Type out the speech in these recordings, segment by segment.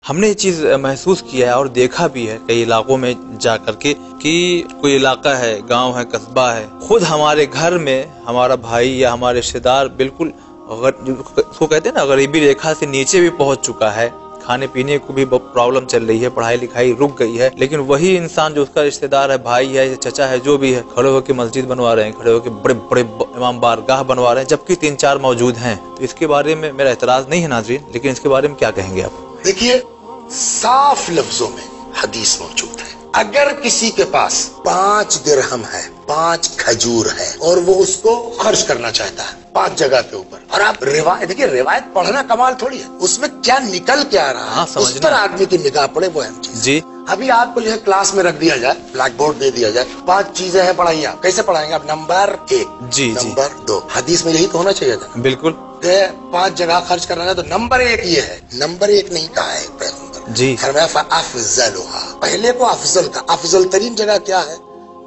ہم نے یہ چیز محسوس کیا ہے اور دیکھا بھی ہے کئی علاقوں میں جا کر کے کہ کوئی علاقہ ہے، گاؤں ہے، قصبہ ہے، خود ہمارے گھر میں ہمارا بھائی یا ہمارے رشتے دار بالکل اس کو کہتے ہیں نا غریبی ریکھا سے نیچے بھی پہنچ چکا ہے، کھانے پینے کو بھی پرابلم چل رہی ہے، پڑھائی لکھائی رک گئی ہے، لیکن وہی انسان جو اس کا رشتے دار ہے، بھائی ہے، چچا ہے، جو بھی ہے، کھڑے ہو کے مسجد بنوا رہے ہیں، کھڑے ہو کے بڑے بڑے امام بارگاہ بنوا رہے ہیں، جبکہ 3-4 موجود ہیں۔ تو اس کے بارے میں میرا اعتراض نہیں ہے ناظرین، لیکن اس کے بارے میں کیا کہیں گے آپ؟ دیکھیے، صاف لفظوں میں حدیث موجود ہے، اگر کسی کے پاس 5 درہم ہے، 5 کھجور ہے اور وہ اس کو خرچ کرنا چاہتا ہے 5 جگہ کے اوپر، اور آپ روایت دیکھیے، روایت پڑھنا کمال تھوڑی ہے، اس میں کیا نکل کے آ رہا ہے اس پر آدمی کی نگاہ پڑے، وہ اہم چیز جی۔ ابھی آپ کو جو ہے کلاس میں رکھ دیا جائے، بلیک بورڈ دے دیا جائے، 5 چیزیں ہیں پڑھائیے، آپ کیسے پڑھائیں گے؟ آپ نمبر 1، جی نمبر 2، حدیث میں یہی تو ہونا چاہیے تھا، بالکل 5 جگہ خرچ کرنا ہے، تو نمبر 1 یہ ہے، نمبر 1 نہیں کہا ہے پیغمبر جی، فرمایا فَأَفْضَلُهَا، پہلے کو افضل کا، افضل ترین جگہ کیا ہے،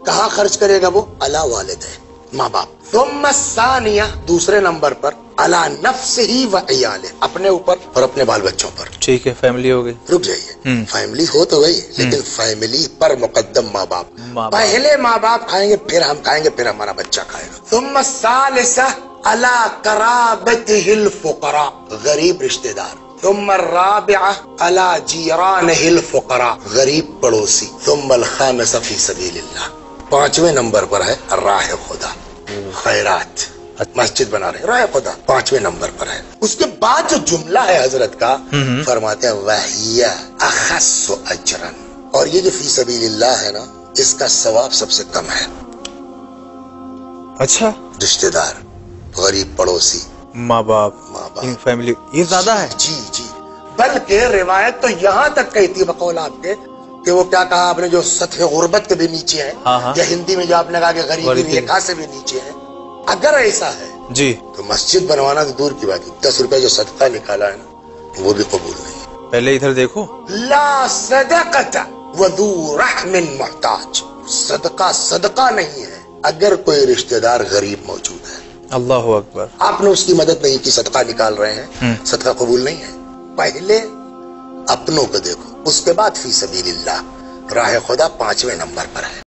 کہاں خرچ کرے گا وہ؟ علی والدہ، ماں باپ، ثم الثانیہ، دوسرے نمبر پر علی نفسہ و عیالہ، اپنے اوپر اور اپنے بال بچوں پر۔ ٹھیک ہے، فیملی ہو گئی، رک جائیے، فیملی ہو تو گئی، لیکن فیملی پر مقدم ماں باپ، پہلے ماں باپ کھائیں گے، پھر ہم کھائیں گے، پھر ہمارا بچہ کھائے گا۔ ثم الثالثہ علی قرابتہ الفقراء، غریب رشتہ دار، ثم الرابعہ علی جیرانہ الفقراء، غریب پڑوسی، ثم الخامسہ فی سبیل اللہ، 5ویں نمبر پر ہے راہ خدا، خیرات، مسجد بنا رہے، راہ خدا 5ویں نمبر پر ہے۔ اس کے بعد جو جملہ ہے حضرت کا، فرماتے ہیں وَهِيَ أَخَصُّ أَجْرًا، اور یہ جو فی سبیل اللہ ہے نا، اس کا ثواب سب سے کم ہے۔ اچھا، رشتہ دار، غریب پڑوسی، ماں باپ، فیملی، یہ زیادہ ہے؟ جی جی، بلکہ روایت تو یہاں تک کہتی ہے بقول آپ کے کہ وہ کیا کہا آپ نے، جو سطح غربت کے بھی نیچے ہیں، یا ہندی میں جو آپ نے کہا کہ غریبی ریکھا سے بھی نیچے ہیں، اگر ایسا ہے جی تو مسجد بنوانا تو دور کی بات ہے، 10 روپے جو صدقہ نکالا ہے نا، وہ بھی قبول نہیں۔ پہلے ادھر دیکھو، لا صدقۃ وذو رحم محتاج، صدقہ نہیں ہے اگر کوئی رشتہ دار غریب موجود ہے۔ اللہ اکبر، آپ نے اس کی مدد نہیں کی، صدقہ نکال رہے ہیں، صدقہ قبول نہیں ہے۔ پہلے اپنوں کو دیکھو، اس کے بعد فی سبیل اللہ، راہ خدا 5ویں نمبر پر ہے۔